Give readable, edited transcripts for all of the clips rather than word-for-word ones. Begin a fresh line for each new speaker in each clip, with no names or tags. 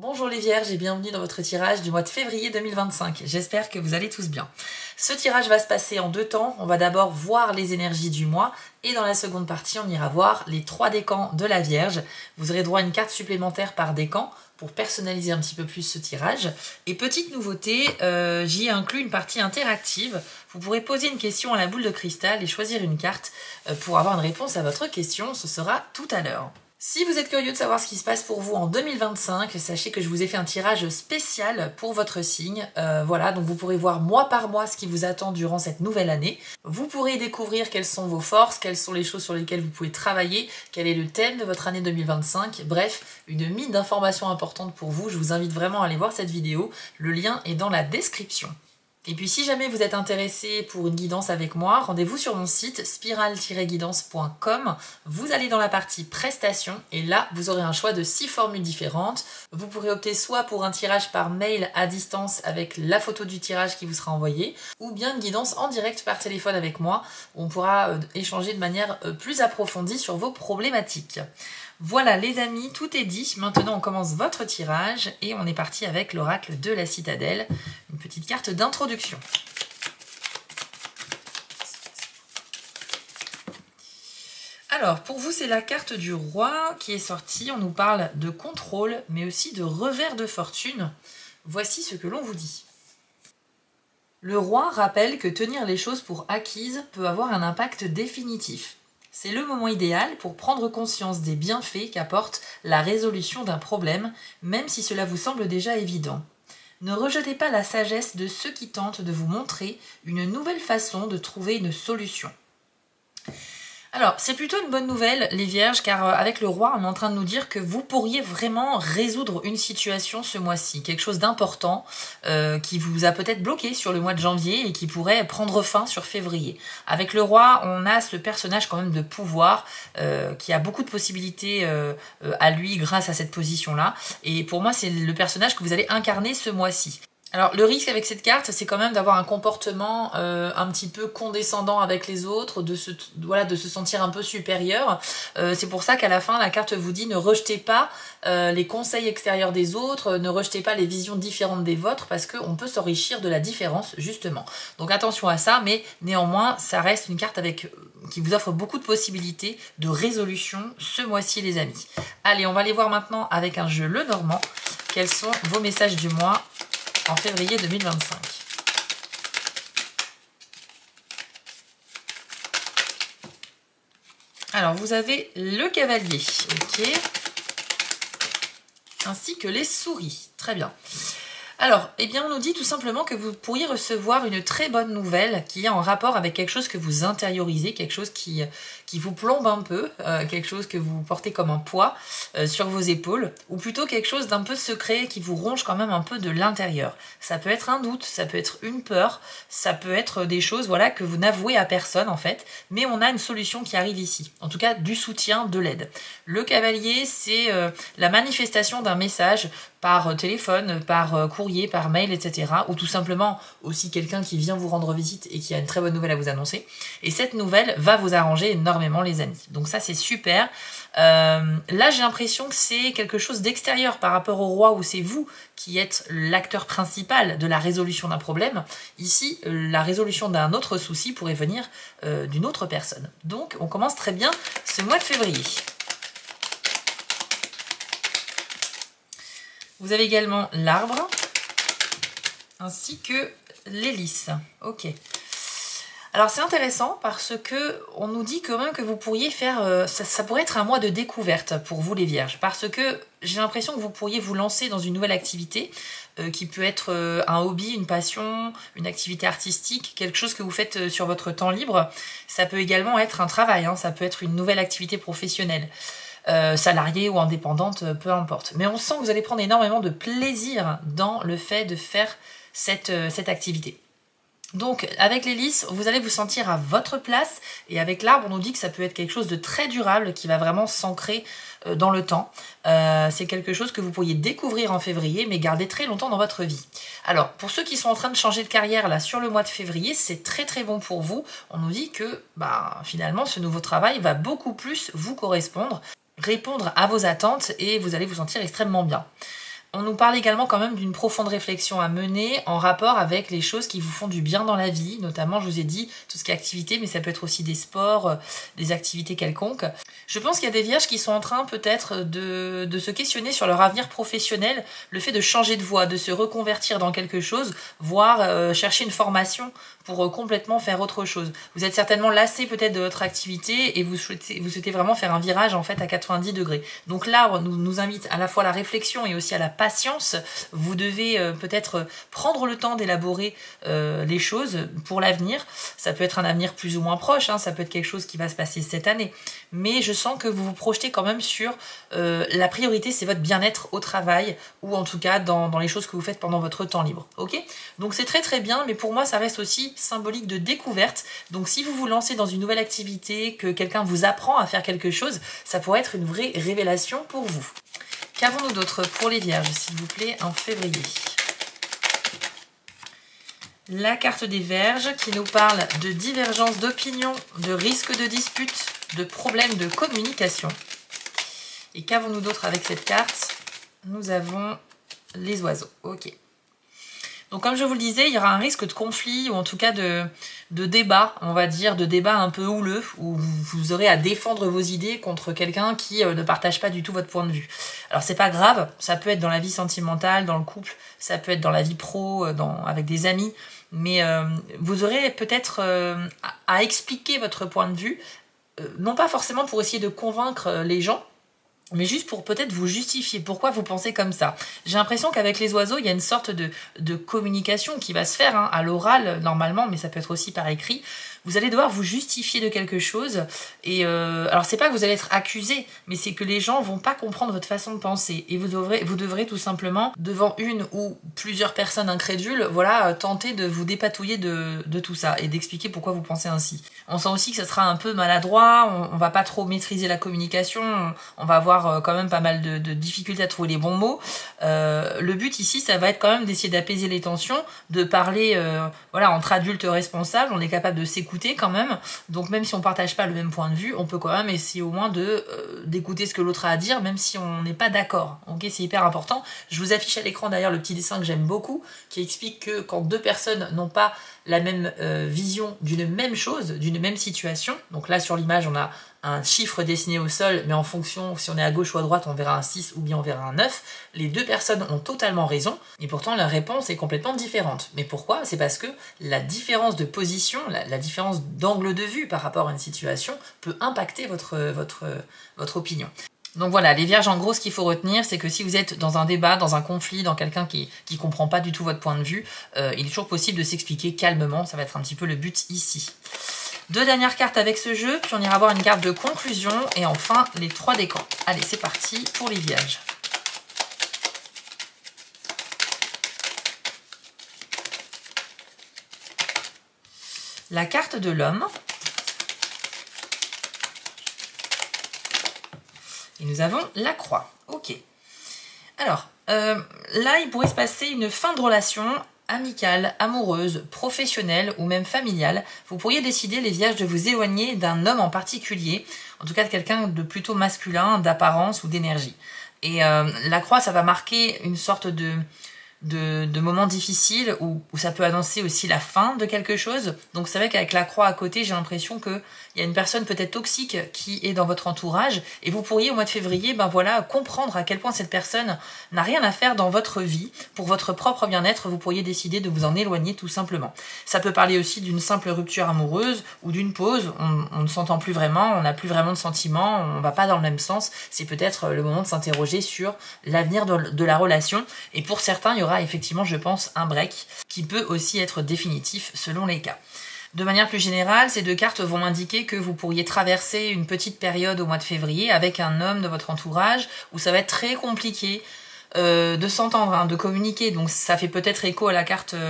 Bonjour les Vierges et bienvenue dans votre tirage du mois de février 2025. J'espère que vous allez tous bien. Ce tirage va se passer en deux temps. On va d'abord voir les énergies du mois et dans la seconde partie, on ira voir les 3 décans de la Vierge. Vous aurez droit à une carte supplémentaire par décan pour personnaliser un petit peu plus ce tirage. Et petite nouveauté, j'y ai inclus une partie interactive. Vous pourrez poser une question à la boule de cristal et choisir une carte pour avoir une réponse à votre question. Ce sera tout à l'heure. Si vous êtes curieux de savoir ce qui se passe pour vous en 2025, sachez que je vous ai fait un tirage spécial pour votre signe. Voilà, donc vous pourrez voir mois par mois ce qui vous attend durant cette nouvelle année. Vous pourrez découvrir quelles sont vos forces, quelles sont les choses sur lesquelles vous pouvez travailler, quel est le thème de votre année 2025. Bref, une mine d'informations importantes pour vous. Je vous invite vraiment à aller voir cette vidéo. Le lien est dans la description. Et puis si jamais vous êtes intéressé pour une guidance avec moi, rendez-vous sur mon site spiral-guidance.com. Vous allez dans la partie prestations et là vous aurez un choix de 6 formules différentes. Vous pourrez opter soit pour un tirage par mail à distance avec la photo du tirage qui vous sera envoyée, ou bien une guidance en direct par téléphone avec moi. On pourra échanger de manière plus approfondie sur vos problématiques. Voilà les amis, tout est dit. Maintenant on commence votre tirage et on est parti avec l'oracle de la citadelle. Une petite carte d'introduction. Alors pour vous c'est la carte du roi qui est sortie. On nous parle de contrôle mais aussi de revers de fortune. Voici ce que l'on vous dit. Le roi rappelle que tenir les choses pour acquises peut avoir un impact définitif. C'est le moment idéal pour prendre conscience des bienfaits qu'apporte la résolution d'un problème, même si cela vous semble déjà évident. Ne rejetez pas la sagesse de ceux qui tentent de vous montrer une nouvelle façon de trouver une solution. Alors, c'est plutôt une bonne nouvelle, les Vierges, car avec le roi, on est en train de nous dire que vous pourriez vraiment résoudre une situation ce mois-ci. Quelque chose d'important qui vous a peut-être bloqué sur le mois de janvier et qui pourrait prendre fin sur février. Avec le roi, on a ce personnage quand même de pouvoir qui a beaucoup de possibilités à lui grâce à cette position-là. Et pour moi, c'est le personnage que vous allez incarner ce mois-ci. Alors le risque avec cette carte, c'est quand même d'avoir un comportement un petit peu condescendant avec les autres, de se sentir un peu supérieur. C'est pour ça qu'à la fin, la carte vous dit ne rejetez pas les conseils extérieurs des autres, ne rejetez pas les visions différentes des vôtres, parce qu'on peut s'enrichir de la différence, justement. Donc attention à ça, mais néanmoins, ça reste une carte qui vous offre beaucoup de possibilités de résolution ce mois-ci, les amis. Allez, on va aller voir maintenant avec un jeu Lenormand. Quels sont vos messages du mois en février 2025. Alors, vous avez le cavalier, ok, ainsi que les souris. Très bien. Alors, eh bien, on nous dit tout simplement que vous pourriez recevoir une très bonne nouvelle qui est en rapport avec quelque chose que vous intériorisez, quelque chose qui vous plombe un peu, quelque chose que vous portez comme un poids sur vos épaules, ou plutôt quelque chose d'un peu secret qui vous ronge quand même un peu de l'intérieur. Ça peut être un doute, ça peut être une peur, ça peut être des choses voilà, que vous n'avouez à personne en fait, mais on a une solution qui arrive ici, en tout cas du soutien, de l'aide. Le cavalier, c'est la manifestation d'un message par téléphone, par courrier, par mail, etc. Ou tout simplement aussi quelqu'un qui vient vous rendre visite et qui a une très bonne nouvelle à vous annoncer. Et cette nouvelle va vous arranger énormément, les amis. Donc ça, c'est super. Là, j'ai l'impression que c'est quelque chose d'extérieur par rapport au roi, où c'est vous qui êtes l'acteur principal de la résolution d'un problème. Ici, la résolution d'un autre souci pourrait venir d'une autre personne. Donc, on commence très bien ce mois de février. Vous avez également l'arbre, ainsi que l'hélice. Ok. Alors c'est intéressant parce que on nous dit quand même que vous pourriez faire, ça pourrait être un mois de découverte pour vous les Vierges, parce que j'ai l'impression que vous pourriez vous lancer dans une nouvelle activité qui peut être un hobby, une passion, une activité artistique, quelque chose que vous faites sur votre temps libre. Ça peut également être un travail, hein, ça peut être une nouvelle activité professionnelle. Salariée ou indépendante, peu importe. Mais on sent que vous allez prendre énormément de plaisir dans le fait de faire cette activité. Donc avec l'hélice, vous allez vous sentir à votre place, et avec l'arbre, on nous dit que ça peut être quelque chose de très durable qui va vraiment s'ancrer dans le temps. C'est quelque chose que vous pourriez découvrir en février, mais garder très longtemps dans votre vie. Alors, pour ceux qui sont en train de changer de carrière là sur le mois de février, c'est très très bon pour vous. On nous dit que finalement, ce nouveau travail va beaucoup plus vous correspondre, répondre à vos attentes, et vous allez vous sentir extrêmement bien. On nous parle également quand même d'une profonde réflexion à mener en rapport avec les choses qui vous font du bien dans la vie, notamment, je vous ai dit, tout ce qui est activité, mais ça peut être aussi des sports, des activités quelconques. Je pense qu'il y a des vierges qui sont en train peut-être de se questionner sur leur avenir professionnel, le fait de changer de voie, de se reconvertir dans quelque chose, voire chercher une formation pour complètement faire autre chose. Vous êtes certainement lassé peut-être de votre activité et vous souhaitez vraiment faire un virage en fait à 90 degrés. Donc l'arbre nous invite à la fois à la réflexion et aussi à la patience. Vous devez peut-être prendre le temps d'élaborer les choses pour l'avenir. Ça peut être un avenir plus ou moins proche, hein, ça peut être quelque chose qui va se passer cette année. Mais je sens que vous vous projetez quand même sur la priorité, c'est votre bien-être au travail ou en tout cas dans les choses que vous faites pendant votre temps libre. Ok ? Donc c'est très très bien, mais pour moi ça reste aussi symbolique de découverte. Donc si vous vous lancez dans une nouvelle activité, que quelqu'un vous apprend à faire quelque chose, ça pourrait être une vraie révélation pour vous. Qu'avons-nous d'autre pour les vierges, s'il vous plaît, en février? La carte des Vierges qui nous parle de divergence d'opinion, de risque de dispute, de problèmes de communication. Et qu'avons-nous d'autre avec cette carte? Nous avons les oiseaux. Ok. Donc comme je vous le disais, il y aura un risque de conflit ou en tout cas de débat, on va dire, de débat un peu houleux, où vous aurez à défendre vos idées contre quelqu'un qui ne partage pas du tout votre point de vue. Alors c'est pas grave, ça peut être dans la vie sentimentale, dans le couple, ça peut être dans la vie pro, avec des amis, mais vous aurez peut-être à expliquer votre point de vue, non pas forcément pour essayer de convaincre les gens, mais juste pour peut-être vous justifier pourquoi vous pensez comme ça. J'ai l'impression qu'avec les oiseaux, il y a une sorte de communication qui va se faire, hein, à l'oral normalement, mais ça peut être aussi par écrit. Vous allez devoir vous justifier de quelque chose. Et alors, c'est pas que vous allez être accusé, mais c'est que les gens vont pas comprendre votre façon de penser. Et vous devrez tout simplement, devant une ou plusieurs personnes incrédules, voilà, tenter de vous dépatouiller de tout ça et d'expliquer pourquoi vous pensez ainsi. On sent aussi que ça sera un peu maladroit, on va pas trop maîtriser la communication, on va avoir quand même pas mal de difficultés à trouver les bons mots. Le but ici, ça va être quand même d'essayer d'apaiser les tensions, de parler voilà, entre adultes responsables, on est capable de s'écouter quand même, donc même si on partage pas le même point de vue, on peut quand même essayer au moins d'écouter ce que l'autre a à dire, même si on n'est pas d'accord. Ok, c'est hyper important. Je vous affiche à l'écran d'ailleurs le petit dessin que j'aime beaucoup, qui explique que quand deux personnes n'ont pas la même vision d'une même chose, d'une même situation, donc là sur l'image on a un chiffre dessiné au sol, mais en fonction, si on est à gauche ou à droite, on verra un 6 ou bien on verra un 9. Les deux personnes ont totalement raison, et pourtant leur réponse est complètement différente. Mais pourquoi? C'est parce que la différence de position, la différence d'angle de vue par rapport à une situation peut impacter votre opinion. Donc voilà, les vierges, en gros, ce qu'il faut retenir, c'est que si vous êtes dans un débat, dans un conflit, dans quelqu'un qui comprend pas du tout votre point de vue, il est toujours possible de s'expliquer calmement, ça va être un petit peu le but ici. Deux dernières cartes avec ce jeu, puis on ira voir une carte de conclusion, et enfin les 3 décans. Allez, c'est parti pour les vierges. La carte de l'homme. Et nous avons la croix. Ok. Alors, là, il pourrait se passer une fin de relation amicale, amoureuse, professionnelle ou même familiale. Vous pourriez décider, les vierges, de vous éloigner d'un homme en particulier, en tout cas de quelqu'un de plutôt masculin, d'apparence ou d'énergie. Et la croix, ça va marquer une sorte de moments difficiles où ça peut annoncer aussi la fin de quelque chose. Donc c'est vrai qu'avec la croix à côté, j'ai l'impression qu'il y a une personne peut-être toxique qui est dans votre entourage et vous pourriez au mois de février comprendre à quel point cette personne n'a rien à faire dans votre vie. Pour votre propre bien-être, vous pourriez décider de vous en éloigner tout simplement. Ça peut parler aussi d'une simple rupture amoureuse ou d'une pause. On ne s'entend plus vraiment, on n'a plus vraiment de sentiments, on ne va pas dans le même sens. C'est peut-être le moment de s'interroger sur l'avenir de la relation. Et pour certains, il y aura effectivement, je pense, un break qui peut aussi être définitif selon les cas. De manière plus générale, ces deux cartes vont indiquer que vous pourriez traverser une petite période au mois de février avec un homme de votre entourage où ça va être très compliqué de s'entendre, de communiquer. Donc ça fait peut-être écho à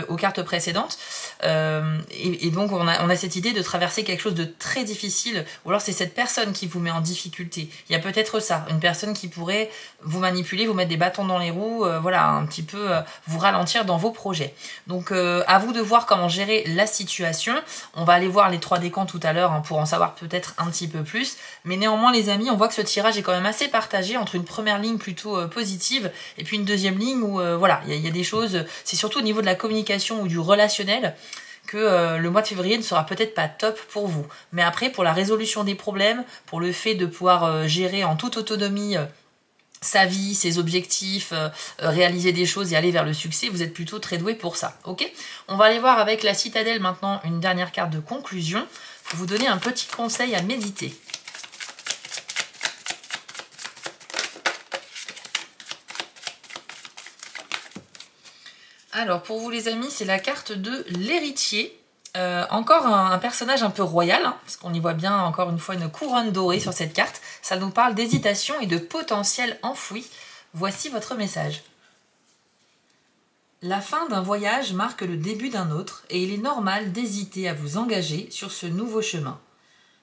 aux cartes précédentes. Et donc on a cette idée de traverser quelque chose de très difficile, ou alors c'est cette personne qui vous met en difficulté. Il y a peut-être ça, une personne qui pourrait vous manipuler, vous mettre des bâtons dans les roues, voilà, un petit peu vous ralentir dans vos projets. Donc à vous de voir comment gérer la situation. On va aller voir les 3 décans tout à l'heure pour en savoir peut-être un petit peu plus. Mais néanmoins les amis, on voit que ce tirage est quand même assez partagé entre une première ligne plutôt positive Et puis une deuxième ligne où, voilà, il y a des choses, c'est surtout au niveau de la communication ou du relationnel, que le mois de février ne sera peut-être pas top pour vous. Mais après, pour la résolution des problèmes, pour le fait de pouvoir gérer en toute autonomie sa vie, ses objectifs, réaliser des choses et aller vers le succès, vous êtes plutôt très doué pour ça. Ok ? On va aller voir avec la citadelle maintenant une dernière carte de conclusion pour vous donner un petit conseil à méditer. Alors pour vous les amis, c'est la carte de l'héritier. Encore un personnage un peu royal, hein, parce qu'on y voit bien encore une fois une couronne dorée sur cette carte. Ça nous parle d'hésitation et de potentiel enfoui. Voici votre message. La fin d'un voyage marque le début d'un autre et il est normal d'hésiter à vous engager sur ce nouveau chemin.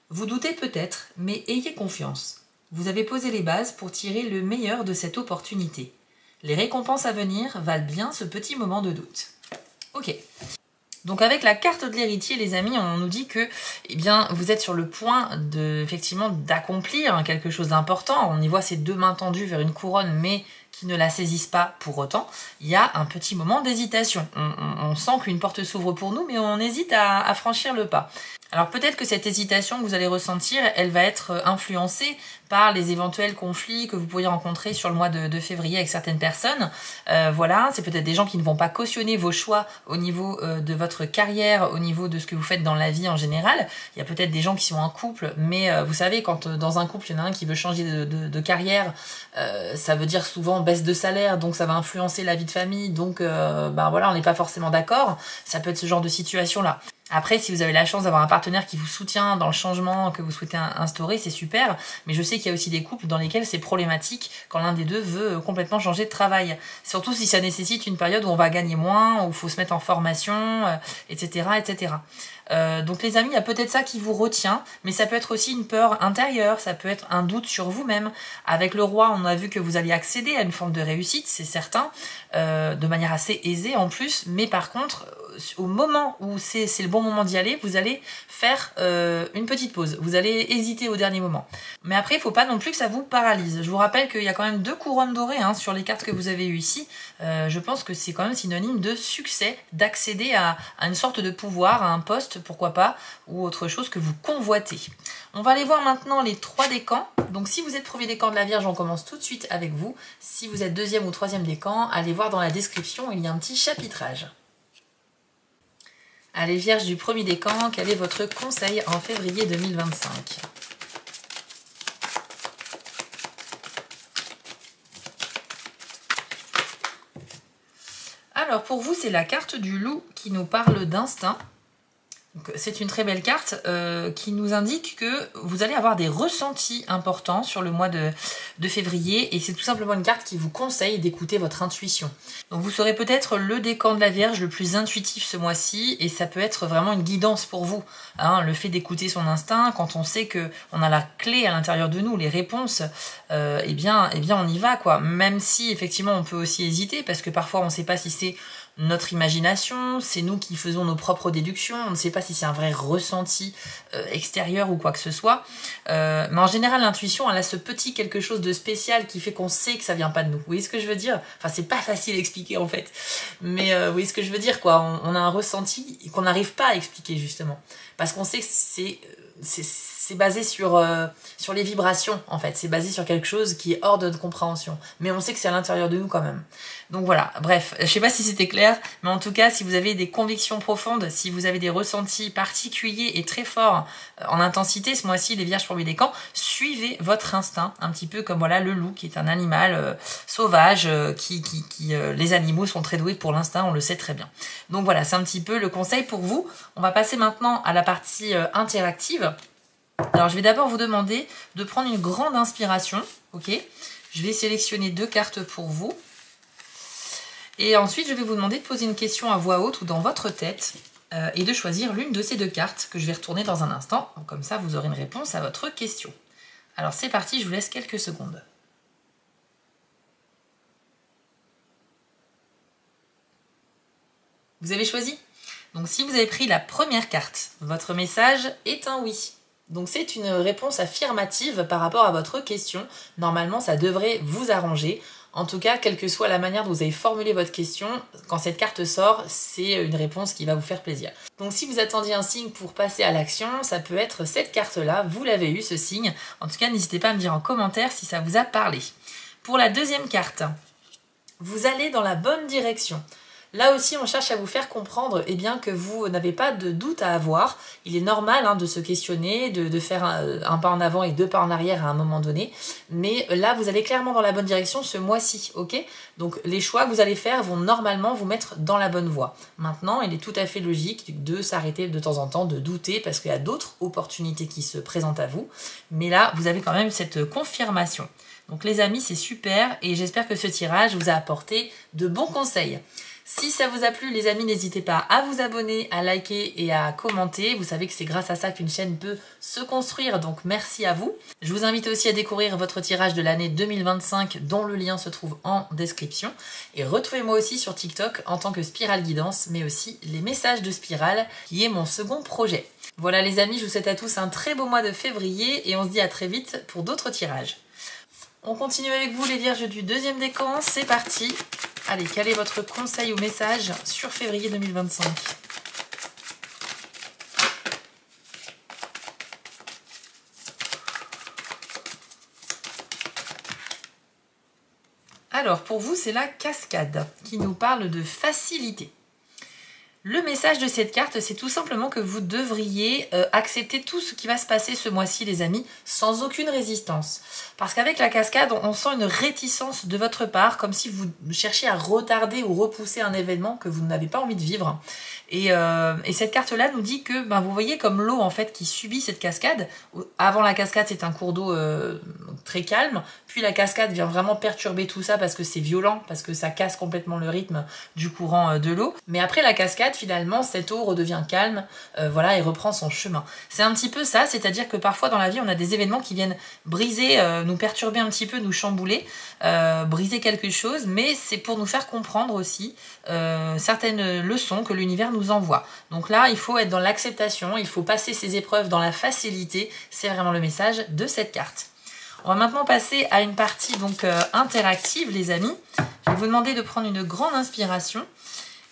Vous doutez peut-être, mais ayez confiance. Vous avez posé les bases pour tirer le meilleur de cette opportunité. Les récompenses à venir valent bien ce petit moment de doute. Ok. Donc avec la carte de l'héritier, les amis, on nous dit que eh bien, vous êtes sur le point effectivement d'accomplir quelque chose d'important. On y voit ces deux mains tendues vers une couronne, mais qui ne la saisissent pas pour autant. Il y a un petit moment d'hésitation. On sent qu'une porte s'ouvre pour nous, mais on hésite à franchir le pas. Alors peut-être que cette hésitation que vous allez ressentir, elle va être influencée par les éventuels conflits que vous pourriez rencontrer sur le mois de février avec certaines personnes. Voilà, c'est peut-être des gens qui ne vont pas cautionner vos choix au niveau de votre carrière, au niveau de ce que vous faites dans la vie en général. Il y a peut-être des gens qui sont en couple, mais vous savez, quand dans un couple, il y en a un qui veut changer de carrière, ça veut dire souvent baisse de salaire, donc ça va influencer la vie de famille, donc ben voilà, on n'est pas forcément d'accord. Ça peut être ce genre de situation-là. Après, si vous avez la chance d'avoir un partenaire qui vous soutient dans le changement que vous souhaitez instaurer, c'est super. Mais je sais qu'il y a aussi des couples dans lesquels c'est problématique quand l'un des deux veut complètement changer de travail. Surtout si ça nécessite une période où on va gagner moins, où il faut se mettre en formation, etc., etc. Donc les amis, il y a peut-être ça qui vous retient, mais ça peut être aussi une peur intérieure, ça peut être un doute sur vous-même. Avec le roi, on a vu que vous alliez accéder à une forme de réussite, c'est certain, de manière assez aisée en plus, mais par contre, au moment où c'est le bon moment d'y aller, vous allez faire une petite pause, vous allez hésiter au dernier moment. Mais après, il ne faut pas non plus que ça vous paralyse. Je vous rappelle qu'il y a quand même 2 couronnes dorées sur les cartes que vous avez eues ici. Je pense que c'est quand même synonyme de succès, d'accéder à une sorte de pouvoir, à un poste, pourquoi pas, ou autre chose que vous convoitez. On va aller voir maintenant les 3 décans. Donc si vous êtes premier décan de la Vierge, on commence tout de suite avec vous. Si vous êtes deuxième ou troisième décan, allez voir dans la description, il y a un petit chapitrage. Allez, Vierge du premier décan, quel est votre conseil en février 2025 ? Alors pour vous, c'est la carte du loup qui nous parle d'instinct. C'est une très belle carte qui nous indique que vous allez avoir des ressentis importants sur le mois de février, et c'est tout simplement une carte qui vous conseille d'écouter votre intuition. Donc vous serez peut-être le décan de la Vierge le plus intuitif ce mois-ci, et ça peut être vraiment une guidance pour vous. Le fait d'écouter son instinct, quand on sait qu'on a la clé à l'intérieur de nous, les réponses, eh bien on y va, quoi. Même si effectivement on peut aussi hésiter, parce que parfois on ne sait pas si c'est notre imagination, c'est nous qui faisons nos propres déductions, on ne sait pas si c'est un vrai ressenti extérieur ou quoi que ce soit, mais en général l'intuition, elle a ce petit quelque chose de spécial qui fait qu'on sait que ça vient pas de nous. Vous voyez ce que je veux dire ? Enfin, c'est pas facile à expliquer en fait, mais vous voyez ce que je veux dire, quoi. On a un ressenti qu'on n'arrive pas à expliquer justement, parce qu'on sait que c'est basé sur les vibrations, en fait. C'est basé sur quelque chose qui est hors de notre compréhension. Mais on sait que c'est à l'intérieur de nous quand même. Donc voilà, bref, je sais pas si c'était clair, mais en tout cas, si vous avez des convictions profondes, si vous avez des ressentis particuliers et très forts en intensité, ce mois-ci, les Vierges premier décan, suivez votre instinct, un petit peu comme voilà le loup, qui est un animal sauvage, les animaux sont très doués pour l'instinct, on le sait très bien. Donc voilà, c'est un petit peu le conseil pour vous. On va passer maintenant à la partie interactive. Alors je vais d'abord vous demander de prendre une grande inspiration, ok ? Je vais sélectionner 2 cartes pour vous. Et ensuite, je vais vous demander de poser une question à voix haute ou dans votre tête et de choisir l'une de ces 2 cartes que je vais retourner dans un instant. Donc, comme ça, vous aurez une réponse à votre question. Alors c'est parti, je vous laisse quelques secondes. Vous avez choisi ? Donc si vous avez pris la première carte, votre message est un oui. Donc c'est une réponse affirmative par rapport à votre question. Normalement, ça devrait vous arranger. En tout cas, quelle que soit la manière dont vous avez formulé votre question, quand cette carte sort, c'est une réponse qui va vous faire plaisir. Donc si vous attendiez un signe pour passer à l'action, ça peut être cette carte-là, vous l'avez eu ce signe. En tout cas, n'hésitez pas à me dire en commentaire si ça vous a parlé. Pour la deuxième carte, vous allez dans la bonne direction. Là aussi, on cherche à vous faire comprendre que vous n'avez pas de doute à avoir. Il est normal de se questionner, de faire un pas en avant et deux pas en arrière à un moment donné. Mais là, vous allez clairement dans la bonne direction ce mois-ci, ok? Donc, les choix que vous allez faire vont normalement vous mettre dans la bonne voie. Maintenant, il est tout à fait logique de s'arrêter de temps en temps, de douter, parce qu'il y a d'autres opportunités qui se présentent à vous. Mais là, vous avez quand même cette confirmation. Donc, les amis, c'est super et j'espère que ce tirage vous a apporté de bons conseils. Si ça vous a plu, les amis, n'hésitez pas à vous abonner, à liker et à commenter. Vous savez que c'est grâce à ça qu'une chaîne peut se construire, donc merci à vous. Je vous invite aussi à découvrir votre tirage de l'année 2025, dont le lien se trouve en description. Et retrouvez-moi aussi sur TikTok en tant que Spirale Guidance, mais aussi les messages de Spirale, qui est mon second projet. Voilà les amis, je vous souhaite à tous un très beau mois de février et on se dit à très vite pour d'autres tirages. On continue avec vous les vierges du deuxième décan, c'est parti. Allez, quel est votre conseil ou message sur février 2025? Alors, pour vous, c'est la cascade qui nous parle de facilité. Le message de cette carte, c'est tout simplement que vous devriez accepter tout ce qui va se passer ce mois-ci, les amis, sans aucune résistance. Parce qu'avec la cascade, on sent une réticence de votre part, comme si vous cherchiez à retarder ou repousser un événement que vous n'avez pas envie de vivre. Et cette carte-là nous dit que vous voyez comme l'eau en fait qui subit cette cascade. Avant la cascade, c'est un cours d'eau très calme. Puis la cascade vient vraiment perturber tout ça parce que c'est violent, parce que ça casse complètement le rythme du courant de l'eau. Mais après la cascade, finalement, cette eau redevient calme, voilà, et reprend son chemin. C'est un petit peu ça, c'est-à-dire que parfois dans la vie, on a des événements qui viennent briser, nous perturber un petit peu, nous chambouler, briser quelque chose, mais c'est pour nous faire comprendre aussi certaines leçons que l'univers nous envoie. Donc là, il faut être dans l'acceptation, il faut passer ces épreuves dans la facilité, c'est vraiment le message de cette carte. On va maintenant passer à une partie donc interactive, les amis. Je vais vous demander de prendre une grande inspiration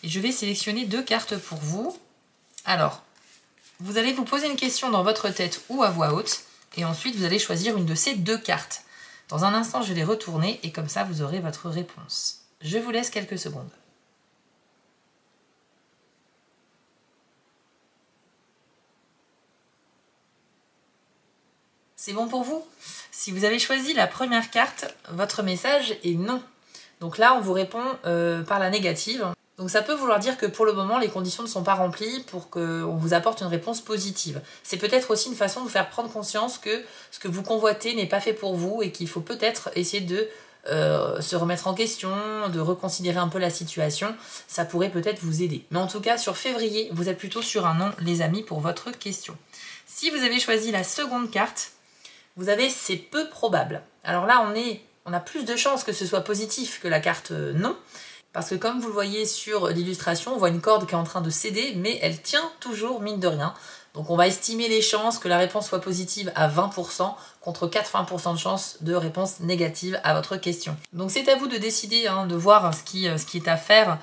et je vais sélectionner deux cartes pour vous. Alors, vous allez vous poser une question dans votre tête ou à voix haute et ensuite vous allez choisir une de ces deux cartes. Dans un instant, je vais les retourner et comme ça, vous aurez votre réponse. Je vous laisse quelques secondes. C'est bon pour vous? Si vous avez choisi la première carte, votre message est non. Donc là, on vous répond par la négative. Donc ça peut vouloir dire que pour le moment, les conditions ne sont pas remplies pour qu'on vous apporte une réponse positive. C'est peut-être aussi une façon de vous faire prendre conscience que ce que vous convoitez n'est pas fait pour vous et qu'il faut peut-être essayer de se remettre en question, de reconsidérer un peu la situation. Ça pourrait peut-être vous aider. Mais en tout cas, sur février, vous êtes plutôt sur un non, les amis, pour votre question. Si vous avez choisi la seconde carte, vous avez c'est peu probable. Alors là, on a plus de chances que ce soit positif que la carte non. Parce que comme vous le voyez sur l'illustration, on voit une corde qui est en train de céder, mais elle tient toujours, mine de rien. Donc on va estimer les chances que la réponse soit positive à 20%, contre 80% de chances de réponse négative à votre question. Donc c'est à vous de décider, de voir ce qui est à faire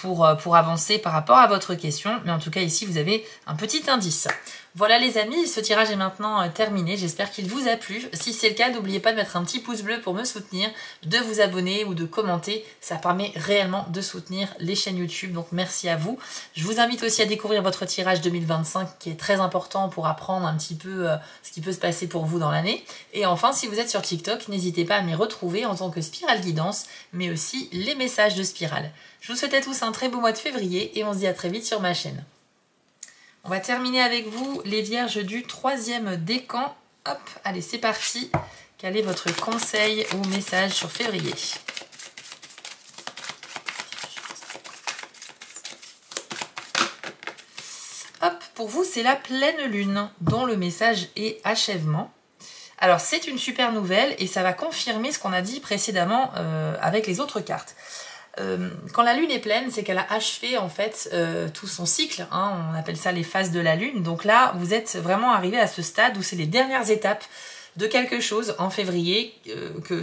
pour avancer par rapport à votre question. Mais en tout cas ici, vous avez un petit indice. Voilà les amis, ce tirage est maintenant terminé, j'espère qu'il vous a plu. Si c'est le cas, n'oubliez pas de mettre un petit pouce bleu pour me soutenir, de vous abonner ou de commenter, ça permet réellement de soutenir les chaînes YouTube, donc merci à vous. Je vous invite aussi à découvrir votre tirage 2025 qui est très important pour apprendre un petit peu ce qui peut se passer pour vous dans l'année. Et enfin, si vous êtes sur TikTok, n'hésitez pas à m'y retrouver en tant que Spirale Guidance, mais aussi les messages de Spirale. Je vous souhaite à tous un très beau mois de février et on se dit à très vite sur ma chaîne. On va terminer avec vous les vierges du troisième décan. Hop, allez, c'est parti. Quel est votre conseil ou message sur février? Hop, pour vous, c'est la pleine lune, dont le message est achèvement. Alors, c'est une super nouvelle et ça va confirmer ce qu'on a dit précédemment avec les autres cartes. Quand la lune est pleine, c'est qu'elle a achevé en fait tout son cycle, on appelle ça les phases de la lune. Donc là, vous êtes vraiment arrivé à ce stade où c'est les dernières étapes de quelque chose en février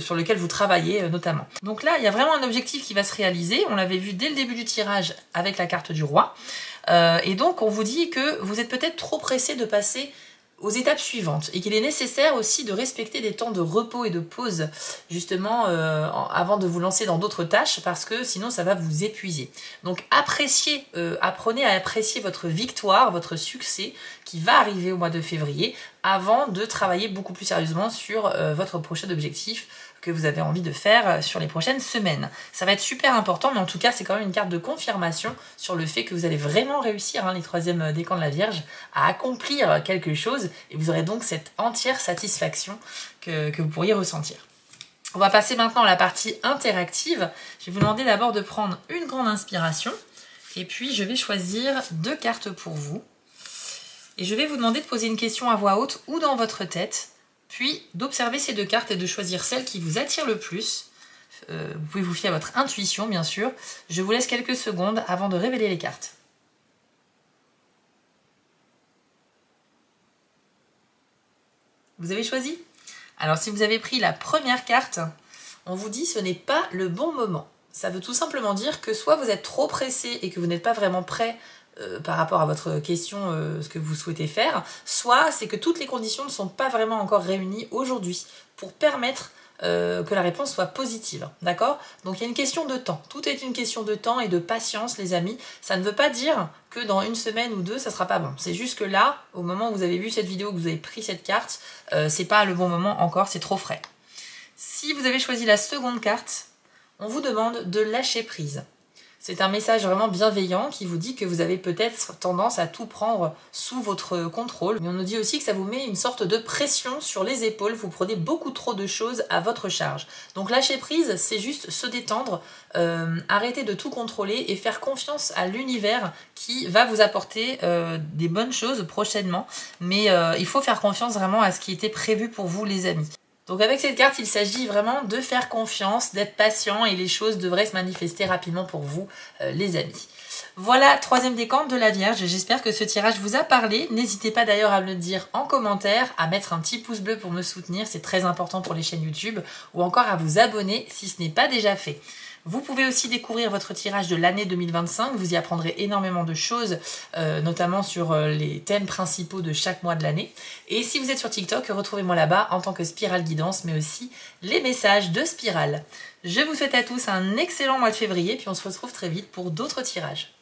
sur lequel vous travaillez notamment. Donc là, il y a vraiment un objectif qui va se réaliser. On l'avait vu dès le début du tirage avec la carte du roi. Et donc, on vous dit que vous êtes peut-être trop pressé de passer aux étapes suivantes et qu'il est nécessaire aussi de respecter des temps de repos et de pause justement avant de vous lancer dans d'autres tâches parce que sinon ça va vous épuiser. Donc apprenez à apprécier votre victoire, votre succès qui va arriver au mois de février avant de travailler beaucoup plus sérieusement sur votre prochain objectif que vous avez envie de faire sur les prochaines semaines. Ça va être super important, mais en tout cas, c'est quand même une carte de confirmation sur le fait que vous allez vraiment réussir, les troisièmes décans de la Vierge, à accomplir quelque chose, et vous aurez donc cette entière satisfaction que vous pourriez ressentir. On va passer maintenant à la partie interactive. Je vais vous demander d'abord de prendre une grande inspiration, et puis je vais choisir 2 cartes pour vous. Et je vais vous demander de poser une question à voix haute ou dans votre tête, puis d'observer ces 2 cartes et de choisir celle qui vous attire le plus. Vous pouvez vous fier à votre intuition, bien sûr. Je vous laisse quelques secondes avant de révéler les cartes. Vous avez choisi? Alors, si vous avez pris la première carte, on vous dit ce n'est pas le bon moment. Ça veut tout simplement dire que soit vous êtes trop pressé et que vous n'êtes pas vraiment prêt par rapport à votre question, ce que vous souhaitez faire, soit c'est que toutes les conditions ne sont pas vraiment encore réunies aujourd'hui pour permettre que la réponse soit positive, d'accord? Donc il y a une question de temps, tout est une question de temps et de patience les amis, ça ne veut pas dire que dans une semaine ou 2 ça sera pas bon, c'est juste que là, au moment où vous avez vu cette vidéo, que vous avez pris cette carte, c'est pas le bon moment encore, c'est trop frais. Si vous avez choisi la seconde carte, on vous demande de lâcher prise. C'est un message vraiment bienveillant qui vous dit que vous avez peut-être tendance à tout prendre sous votre contrôle. Mais on nous dit aussi que ça vous met une sorte de pression sur les épaules. Vous prenez beaucoup trop de choses à votre charge. Donc lâcher prise, c'est juste se détendre, arrêter de tout contrôler et faire confiance à l'univers qui va vous apporter des bonnes choses prochainement. Mais il faut faire confiance vraiment à ce qui était prévu pour vous les amis. Donc avec cette carte, il s'agit vraiment de faire confiance, d'être patient et les choses devraient se manifester rapidement pour vous, les amis. Voilà, troisième décan de la Vierge. J'espère que ce tirage vous a parlé. N'hésitez pas d'ailleurs à me le dire en commentaire, à mettre un petit pouce bleu pour me soutenir, c'est très important pour les chaînes YouTube, ou encore à vous abonner si ce n'est pas déjà fait. Vous pouvez aussi découvrir votre tirage de l'année 2025, vous y apprendrez énormément de choses, notamment sur les thèmes principaux de chaque mois de l'année. Et si vous êtes sur TikTok, retrouvez-moi là-bas en tant que Spirale Guidance, mais aussi les messages de Spirale. Je vous souhaite à tous un excellent mois de février, puis on se retrouve très vite pour d'autres tirages.